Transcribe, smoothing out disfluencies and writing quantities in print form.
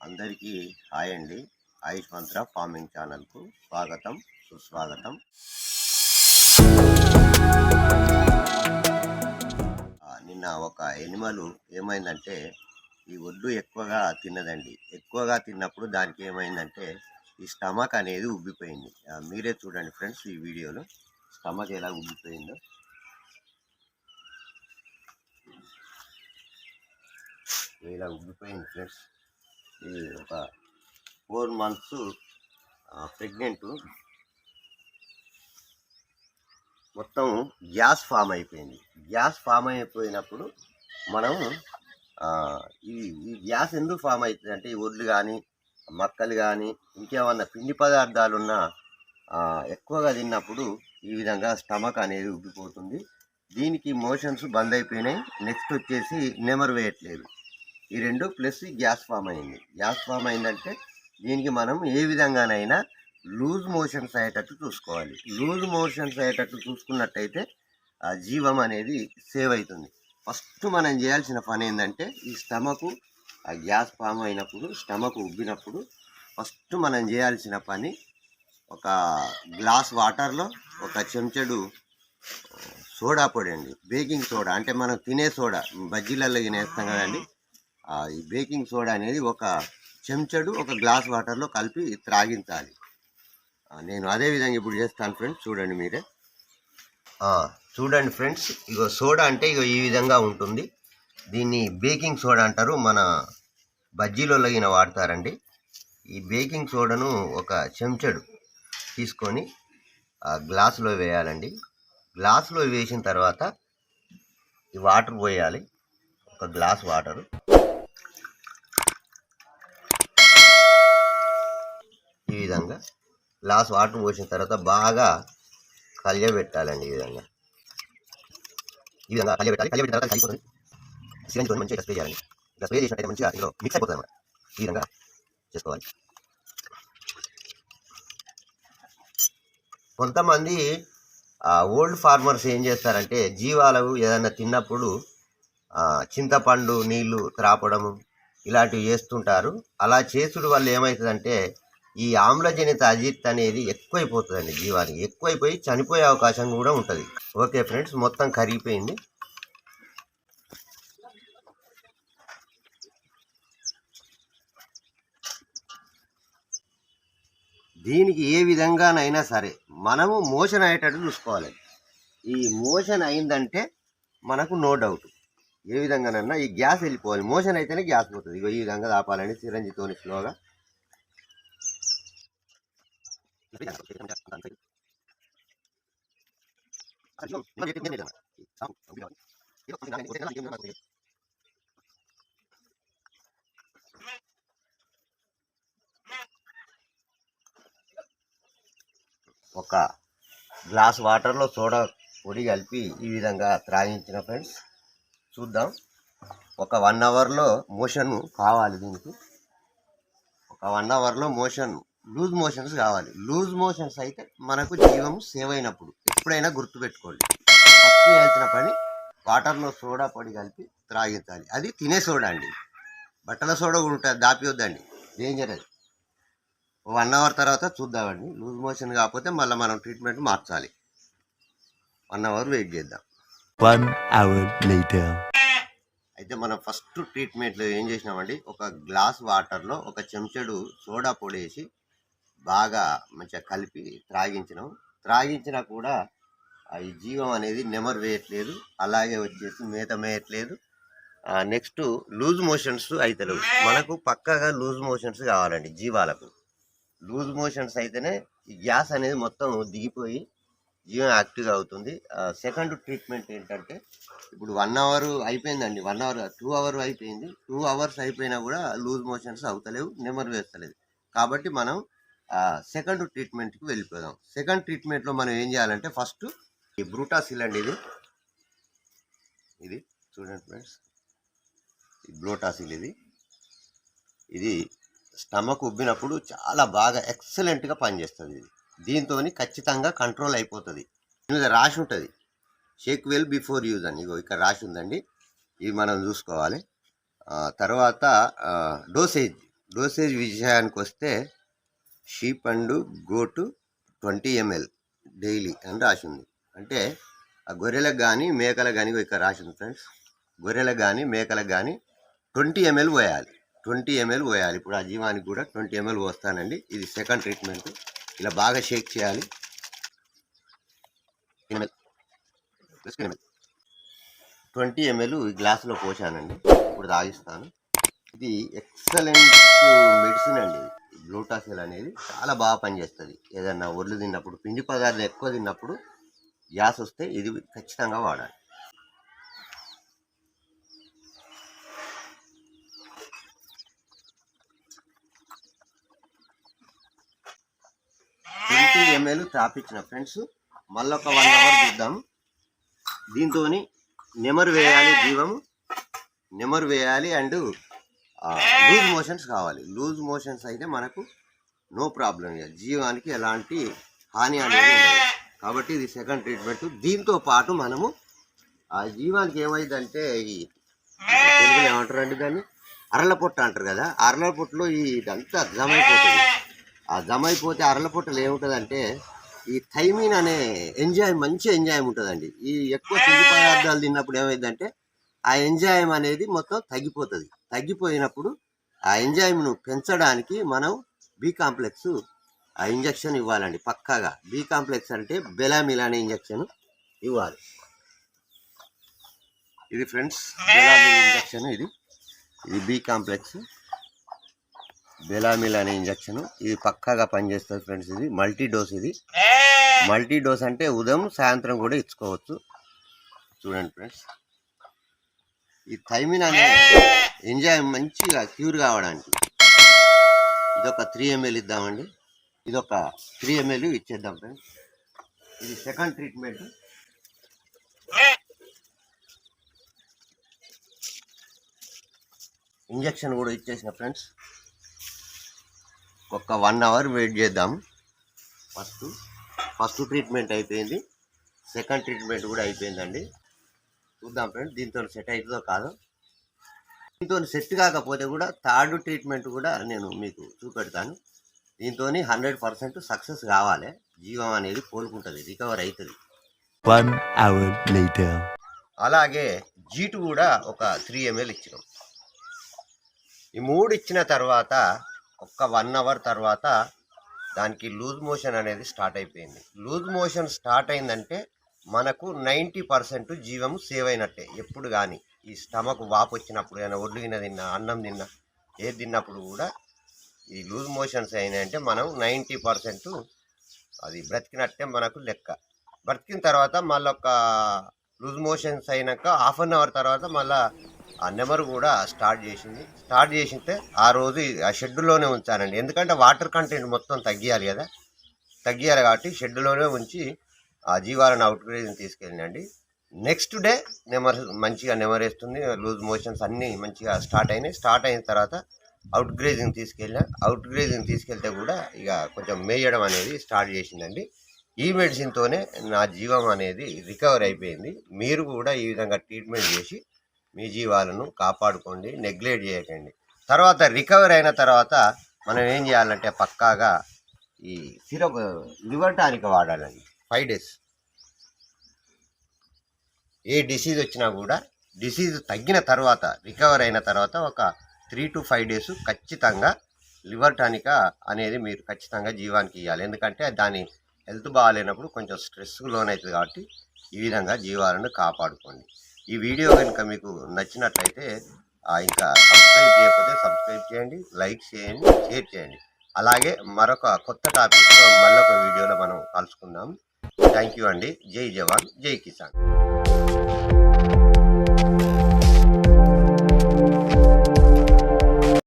అందరికీ హాయ్ అండి. ఆయుష్ మంత్ర ఫార్మింగ్ ఛానల్కు స్వాగతం, సుస్వాగతం. నిన్న ఒక ఎనిమల్ ఏమైందంటే ఈ ఒడ్డు ఎక్కువగా తిన్నదండి. ఎక్కువగా తిన్నప్పుడు దానికి ఏమైందంటే ఈ స్టమక్ అనేది ఉబ్బిపోయింది. మీరే చూడండి ఫ్రెండ్స్, ఈ వీడియోలో స్టమక్ ఎలా ఉబ్బిపోయిందో. ఇలా ఉబ్బిపోయింది ఫ్రెండ్స్. ఇది ఒక 4 months ప్రెగ్నెంట్. మొత్తం గ్యాస్ ఫామ్ అయిపోయింది. గ్యాస్ ఫామ్ అయిపోయినప్పుడు మనం ఈ ఈ గ్యాస్ ఎందుకు ఫామ్ అవుతుంది అంటే ఈ ఒడ్లు కానీ మక్కలు కానీ ఇంకేమన్నా పిండి పదార్థాలున్నా ఎక్కువగా తిన్నప్పుడు ఈ విధంగా స్టమక్ అనేది ఉబ్బిపోతుంది. దీనికి మోషన్స్ బంద్ అయిపోయినాయి. నెక్స్ట్ వచ్చేసి నెమరు వేయట్లేదు. ఈ రెండు ప్లస్ గ్యాస్ ఫామ్ అయింది. గ్యాస్ ఫామ్ అయిందంటే దీనికి మనం ఏ విధంగానైనా లూజ్ మోషన్స్ అయ్యేటట్టు చూసుకోవాలి. లూజ్ మోషన్స్ అయ్యేటట్టు చూసుకున్నట్టయితే ఆ జీవం అనేది సేవ్ అవుతుంది. ఫస్ట్ మనం చేయాల్సిన పని ఏంటంటే ఈ స్టమక్ ఆ గ్యాస్ ఫామ్ అయినప్పుడు స్టమక్ ఉబ్బినప్పుడు ఫస్ట్ మనం చేయాల్సిన పని ఒక గ్లాస్ వాటర్లో ఒక చెంచాడు సోడా పొడి అండి, బేకింగ్ సోడా అంటే మనం తినే సోడా, బజ్జీలలో తినేస్తాం కదండి. ఈ బేకింగ్ సోడా అనేది ఒక చెంచాడు ఒక గ్లాస్ వాటర్లో కలిపి త్రాగించాలి. నేను అదే విధంగా ఇప్పుడు చేస్తాను ఫ్రెండ్స్, చూడండి మీరే. చూడండి ఫ్రెండ్స్, ఇగో సోడా అంటే ఇగో ఈ విధంగా ఉంటుంది. దీన్ని బేకింగ్ సోడా అంటారు, మన బజ్జీలలో గిన వాడతారండి. ఈ బేకింగ్ సోడాను ఒక చెంచాడు తీసుకొని గ్లాసులో వేయాలండి. గ్లాసులో వేసిన తర్వాత ఈ వాటర్ పోయాలి, ఒక గ్లాస్ వాటరు. ఈ విధంగా గ్లాస్ వాటర్ పోసిన తర్వాత బాగా కలియబెట్టాలండి. ఈ విధంగా కలియబెట్టాలి. కలియబెట్టిన తర్వాత కలిపోతుంది. సిరంజితో మంచిగా స్ప్రే చేయాలండి. ఇలా స్ప్రే చేసినట్టయితే మంచిగా ఇందులో మిక్స్ అయిపోతుంది అన్నమాట. ఈ విధంగా చేసుకోవాలి. కొంతమంది ఓల్డ్ ఫార్మర్స్ ఏం చేస్తారంటే జీవాలు ఏదైనా తిన్నప్పుడు చింతపండు నీళ్లు త్రాపడము ఇలాంటివి చేస్తుంటారు. అలా చేసుడు వల్ల ఏమవుతుందంటే ఈ ఆమ్లజనిత అజీర్తి అనేది ఎక్కువైపోతుందండి. జీవానికి ఎక్కువైపోయి చనిపోయే అవకాశం కూడా ఉంటుంది. ఓకే ఫ్రెండ్స్, మొత్తం కరిగిపోయింది. దీనికి ఏ విధంగానైనా సరే మనము మోషన్ అయ్యేటట్టు చూసుకోవాలి. ఈ మోషన్ అయిందంటే మనకు నో డౌట్ ఏ విధంగానన్నా ఈ గ్యాస్ వెళ్ళిపోవాలి. మోషన్ అయితేనే గ్యాస్ పోతుంది. ఇగో ఈ విధంగా ఆపాలండి సిరంజితోని స్లోగా. ఒక గ్లాస్ వాటర్లో సోడా పొడి కలిపి ఈ విధంగా త్రాగించిన ఫ్రెండ్స్. చూద్దాం, ఒక 1 అవర్లో మోషన్ కావాలి. దీనికి ఒక 1 అవర్లో మోషన్ లూజ్ మోషన్స్ కావాలి. లూజ్ మోషన్స్ అయితే మనకు జీవం సేవ్ అయినప్పుడు ఎప్పుడైనా గుర్తుపెట్టుకోండి, ఫస్ట్ చేయాల్సిన పని వాటర్లో సోడా పొడి కలిపి త్రాగించాలి. అది తినే సోడా అండి, బట్టల సోడా కూడా ఉంటుంది, దాపివద్దండి, డేంజర్ అది. 1 అవర్ తర్వాత చూద్దామండి. లూజ్ మోషన్ కాకపోతే మళ్ళీ మనం ట్రీట్మెంట్ మార్చాలి. 1 అవర్ వెయిట్ చేద్దాం. 1 hour later. అయితే మనం ఫస్ట్ ట్రీట్మెంట్లో ఏం చేసినామండి, ఒక గ్లాస్ వాటర్లో ఒక చెంచాడు సోడా పొడి వేసి బాగా మంచిగా కలిపి త్రాగించినాం. త్రాగించినా కూడా ఈ జీవం అనేది నెమరు వేయట్లేదు, అలాగే వచ్చేసి మేత మేయట్లేదు. నెక్స్ట్ లూజ్ మోషన్స్ అవుతలేవు. మనకు పక్కాగా లూజ్ మోషన్స్ కావాలండి. జీవాలకు లూజ్ మోషన్స్ అయితేనే ఈ గ్యాస్ అనేది మొత్తం దిగిపోయి జీవం యాక్టివ్గా అవుతుంది. సెకండ్ ట్రీట్మెంట్ ఏంటంటే ఇప్పుడు 1 అవర్ అయిపోయిందండి. 1 అవర్ 2 అవర్ అయిపోయింది. 2 అవర్స్ అయిపోయినా కూడా లూజ్ మోషన్స్ అవుతలేవు, నెమరు వేస్తలేదు. కాబట్టి మనం సెకండ్ ట్రీట్మెంట్కి వెళ్ళిపోదాం. సెకండ్ ట్రీట్మెంట్లో మనం ఏం చేయాలంటే ఫస్ట్ ఈ బ్రూటాసిల్ అండి, ఇది చూడండి ఫ్రెండ్స్, ఈ బ్రూటాసిల్ ఇది స్టమక్ ఉబ్బినప్పుడు చాలా బాగా ఎక్సలెంట్గా పనిచేస్తుంది. దీంతో ఖచ్చితంగా కంట్రోల్ అయిపోతుంది. మీద రాసి ఉంటుంది షేక్ వెల్ బిఫోర్ యూజ్ అని, ఇగో ఇక్కడ రాసి ఉందండి. ఇవి మనం చూసుకోవాలి. తర్వాత డోసేజ్ విషయానికి వస్తే sheep and goat 20 ml daily అని రాసి ఉంది. అంటే ఆ గొర్రెలకు కానీ మేకలకు కానీ ఇక్కడ రాసి ఉంది ఫ్రెండ్స్. గొర్రెలకు కానీ మేకలకు కానీ 20 ml పోయాలి. 20 ml పోయాలి. ఇప్పుడు ఆ జీవానికి కూడా 20 ml పోస్తానండి. ఇది సెకండ్ ట్రీట్మెంట్. ఇలా బాగా షేక్ చేయాలి. 20 ml ఈ గ్లాసులో పోసానండి. ఇప్పుడు తాగిస్తాను. ఇది ఎక్సలెంట్ మెడిసిన్ అండి. గ్లూటాసిల్ అనేది చాలా బాగా పనిచేస్తుంది. ఏదన్నా ఒళ్ళు తిన్నప్పుడు, పిండి పదార్థాలు ఎక్కువ తిన్నప్పుడు గ్యాస్ వస్తే ఇది ఖచ్చితంగా వాడాలి. ml తాపించిన ఫ్రెండ్స్. మళ్ళీ ఒక 1 hour చూద్దాం. దీంతో నెమరు వేయాలి, జీవము నెమరు వేయాలి. అండ్ లూజ్ మోషన్స్ కావాలి. లూజ్ మోషన్స్ అయితే మనకు నో ప్రాబ్లం, జీవానికి ఎలాంటి హాని అనేది ఉండదు. కాబట్టి ఇది సెకండ్ ట్రీట్మెంట్. దీంతో పాటు మనము ఆ జీవానికి ఏమైందంటే ఈ తెలుగులో ఏమంటారండి దాన్ని, అరల పొట్ట అంటారు కదా. అరల పొట్టులో ఇదంతా జమ అయిపోతుంది. ఆ జమ అయిపోతే అరల పొట్టలు ఏముంటుందంటే ఈ థైమిన్ అనే ఎంజైమ్, మంచి ఎంజైమ్ ఉంటుందండి. ఈ ఎక్కువ పిండి పదార్థాలు తిన్నప్పుడు ఏమైందంటే ఆ ఎంజైమ్ అనేది మొత్తం తగ్గిపోతుంది. తగ్గిపోయినప్పుడు ఆ ఎంజైమ్ను పెంచడానికి మనం బి కాంప్లెక్స్ ఆ ఇంజక్షన్ ఇవ్వాలండి పక్కాగా. బి కాంప్లెక్స్ అంటే బెలామిల్ అనే ఇంజక్షన్ ఇవ్వాలి. ఇది ఫ్రెండ్స్ బెలామిల్ ఇంజక్షన్. ఇది బి కాంప్లెక్స్ బెలామిల్ అనే ఇంజక్షన్. ఇది పక్కాగా పనిచేస్తుంది ఫ్రెండ్స్. ఇది మల్టీ డోస్. ఇది మల్టీ డోస్ అంటే ఉదయం సాయంత్రం కూడా ఇచ్చుకోవచ్చు. చూడండి ఫ్రెండ్స్, ఈ థైమిన్ అనే ఎంజైమ్ మంచిగా క్యూర్ కావడానికి ఇదొక 3 ml ఇద్దామండి. ఇదొక 3 ml ఇచ్చేద్దాం ఫ్రెండ్స్. ఇది సెకండ్ ట్రీట్మెంట్. ఇంజక్షన్ కూడా ఇచ్చేసిన ఫ్రెండ్స్. ఒక 1 hour వెయిట్ చేద్దాం. ఫస్ట్ ట్రీట్మెంట్ అయిపోయింది, సెకండ్ ట్రీట్మెంట్ కూడా అయిపోయిందండి. చూద్దాం ఫ్రెండ్స్ దీంతో సెట్ అవుతుందో కాదో. దీంతో సెట్ కాకపోతే కూడా థర్డ్ ట్రీట్మెంట్ కూడా నేను మీకు చూపెడతాను. దీంతో 100% సక్సెస్ కావాలి. జీవం అనేది కోలుకుంటుంది, రికవర్ అవుతుంది. 1 hour later. అలాగే జీటు కూడా ఒక 3 ml ఇచ్చినాం. ఈ 3 ఇచ్చిన తర్వాత ఒక 1 hour తర్వాత దానికి లూజ్ మోషన్ అనేది స్టార్ట్ అయిపోయింది. లూజ్ మోషన్ స్టార్ట్ అయిందంటే మనకు 90% జీవము సేవ్ అయినట్టే. ఎప్పుడు కానీ ఈ స్టమక్ వాపు వచ్చినప్పుడు, ఏమైనా ఒడ్లు తిన్నా, అన్నం తిన్నా, ఏది తిన్నప్పుడు కూడా ఈ లూజ్ మోషన్స్ అయినాయంటే మనం 90% అది బ్రతికినట్టే మనకు లెక్క. బ్రతికిన తర్వాత మళ్ళీ ఒక లూజ్ మోషన్స్ అయినాక 1/2 hour తర్వాత మళ్ళీ ఆ నెమరు కూడా స్టార్ట్ చేసింటే ఆ రోజు ఆ షెడ్లోనే ఉంచానండి. ఎందుకంటే వాటర్ కంటెంట్ మొత్తం తగ్గియాలి కదా, కాబట్టి షెడ్లోనే ఉంచి ఆ జీవాలను అవుట్ గ్రేజింగ్ తీసుకెళ్ళినండి. నెక్స్ట్ డే మంచిగా నెమరేస్తుంది. లూజ్ మోషన్స్ అన్నీ మంచిగా స్టార్ట్ అయిన తర్వాత అవుట్ గ్రేజింగ్ తీసుకెళ్తే కూడా ఇక కొంచెం మేయడం అనేది స్టార్ట్ చేసిందండి. ఈ మెడిసిన్తోనే నా జీవం అనేది రికవర్ అయిపోయింది. మీరు కూడా ఈ విధంగా ట్రీట్మెంట్ చేసి మీ జీవాలను కాపాడుకోండి, నెగ్లెక్ట్ చేయకండి. తర్వాత రికవర్ అయిన తర్వాత మనం ఏం చేయాలంటే పక్కాగా ఈ సిరప్ లివర్ టానిక్ వాడాలండి 5 days. ఏ డిసీజ్ వచ్చినా కూడా డిసీజ్ తగ్గిన తర్వాత, రికవర్ అయిన తర్వాత ఒక 3 to 5 days ఖచ్చితంగా లివర్ టానిక్ అనేది మీరు ఖచ్చితంగా జీవానికి ఇవ్వాలి. ఎందుకంటే దాని హెల్త్ బాగాలేనప్పుడు కొంచెం స్ట్రెస్కు లోనవుతుంది. కాబట్టి ఈ విధంగా జీవాలను కాపాడుకోండి. ఈ వీడియో కనుక మీకు నచ్చినట్లయితే ఇంకా సబ్స్క్రైబ్ చేయకపోతే సబ్స్క్రైబ్ చేయండి, లైక్ చేయండి, షేర్ చేయండి. అలాగే మరొక కొత్త టాపిక్తో మళ్ళొక వీడియోలో మనం కలుసుకుందాం. థ్యాంక్ యూ అండి. జై జవాన్, జై కిసాన్.